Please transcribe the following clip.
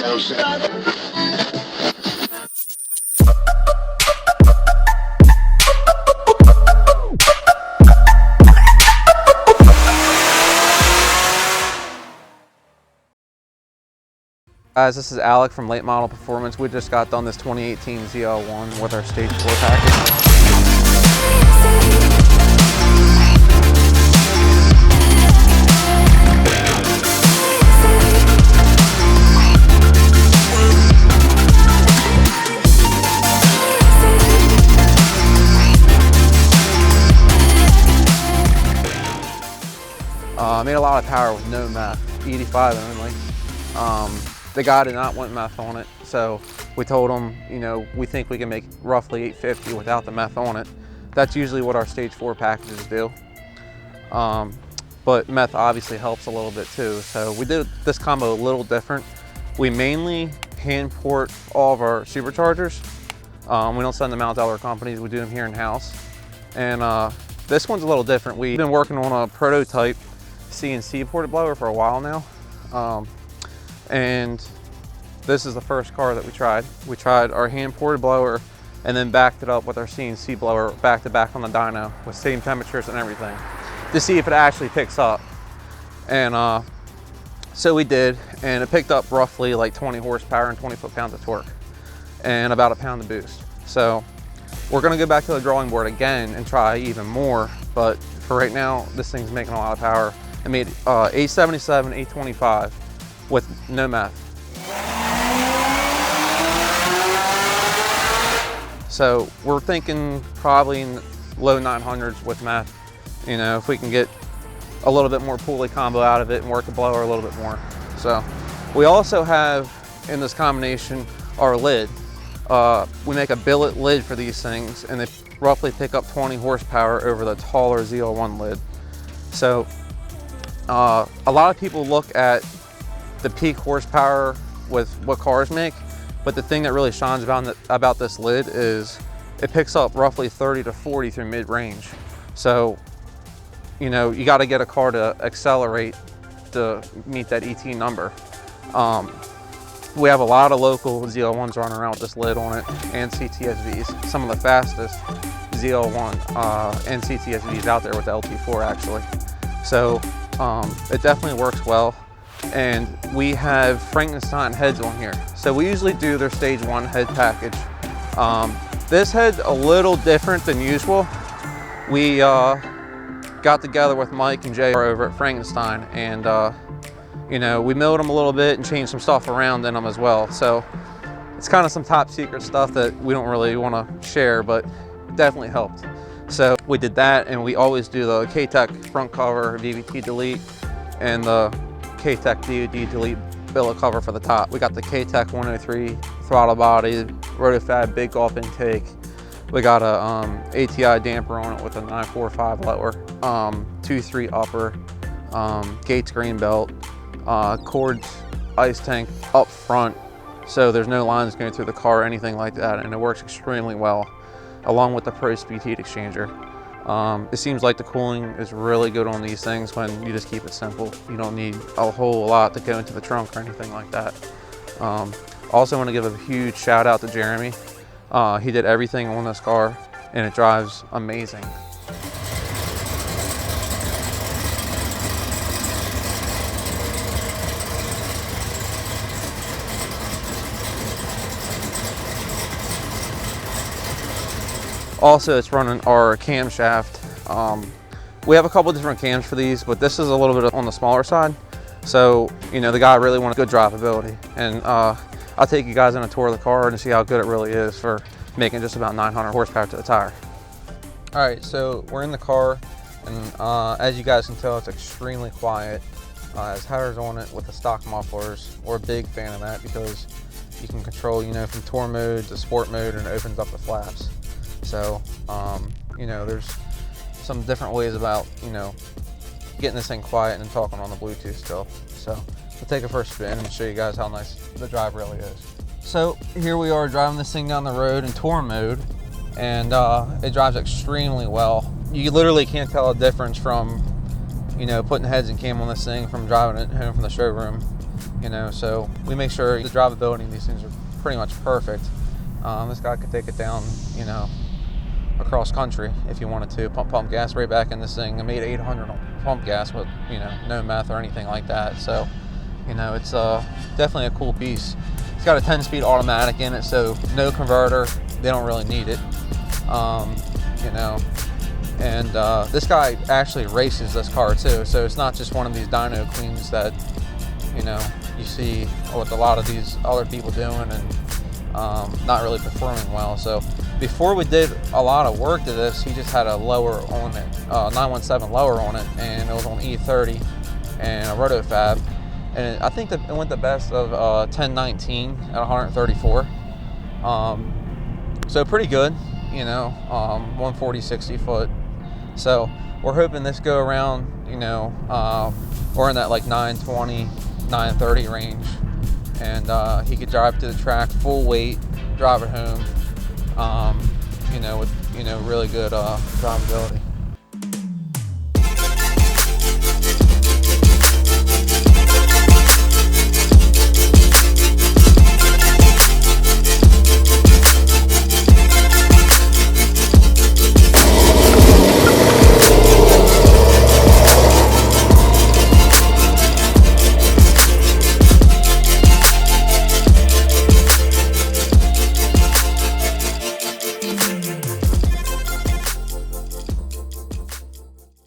Guys, this is Alec from Late Model Performance. We just got done this 2018 ZL1 with our Stage 4 package. Made a lot of power with no meth, 85 only. The guy did not want meth on it, so we told him, you know, we think we can make roughly 850 without the meth on it. That's usually what our Stage 4 packages do. But meth obviously helps a little bit too. So we did this combo a little different. We mainly hand port all of our superchargers. We don't send them out to other companies, we do them here in-house. And this one's a little different. We've been working on a prototype CNC ported blower for a while now. And this is the first car that we tried. We tried our hand ported blower and then backed it up with our CNC blower back to back on the dyno with same temperatures and everything to see if it actually picks up. And so we did, and it picked up roughly like 20 horsepower and 20 foot-pounds of torque and about a pound of boost. So we're gonna go back to the drawing board again and try even more, but for right now, this thing's making a lot of power. I made 877, 825 with no meth. So we're thinking probably in low 900s with meth. You know, if we can get a little bit more pulley combo out of it and work the blower a little bit more. So we also have in this combination our lid. We make a billet lid for these things, and they roughly pick up 20 horsepower over the taller ZL1 lid. So a lot of people look at the peak horsepower with what cars make, but the thing that really shines about this lid is it picks up roughly 30 to 40 through mid-range. So, you know, you got to get a car to accelerate to meet that ET number. We have a lot of local ZL1s running around with this lid on it, and CTSVs, some of the fastest ZL1 and CTSVs out there with the LT4 actually. So it definitely works well. And we have Frankenstein heads on here. So we usually do their Stage 1 head package. This head's a little different than usual. We got together with Mike and Jay over at Frankenstein, and you know, we milled them a little bit and changed some stuff around in them as well. So it's kind of some top secret stuff that we don't really want to share, but definitely helped. So we did that, and we always do the K-Tech front cover, VVT delete, and the K-Tech DOD delete billet cover for the top. We got the K-Tech 103 throttle body, Rotofab big golf intake. We got a ATI damper on it with a 945 lower, 2.3 upper, Gates green belt, Cords ice tank up front, so there's no lines going through the car or anything like that, and it works extremely well, along with the Pro Speed heat exchanger. It seems like the cooling is really good on these things when you just keep it simple. You don't need a whole lot to go into the trunk or anything like that. Also want to give a huge shout out to Jeremy. He did everything on this car, and it drives amazing. Also, it's running our camshaft. We have a couple different cams for these, but this is a little bit on the smaller side. So, you know, the guy really wanted good drivability. And I'll take you guys on a tour of the car and see how good it really is for making just about 900 horsepower to the tire. All right, so we're in the car, and as you guys can tell, it's extremely quiet. It has headers on it with the stock mufflers. We're a big fan of that because you can control, you know, from tour mode to sport mode, and it opens up the flaps. So, you know, there's some different ways about, you know, getting this thing quiet and talking on the Bluetooth still. So we'll take a first spin and show you guys how nice the drive really is. So here we are driving this thing down the road in tour mode, and it drives extremely well. You literally can't tell a difference from, you know, putting heads and cam on this thing from driving it home from the showroom. you know, so we make sure the drivability in these things are pretty much perfect. This guy could take it down, you know, across country if you wanted to. Pump gas right back in this thing. I made 800 on pump gas with, you know, no meth or anything like that. So, you know, it's definitely a cool piece. It's got a 10-speed automatic in it, so no converter. They don't really need it, you know. And this guy actually races this car too, so it's not just one of these dyno queens that, you know, you see with a lot of these other people doing and not really performing well. So before we did a lot of work to this, he just had a lower on it, 917 lower on it, and it was on E30 and a rotofab, and I think that it went the best of 1019 at 134. So pretty good, you know, 140 60 foot. So we're hoping this go around, you know, we're in that like 920 930 range, and he could drive to the track full weight, drive it home, you know, with, you know, really good drivability.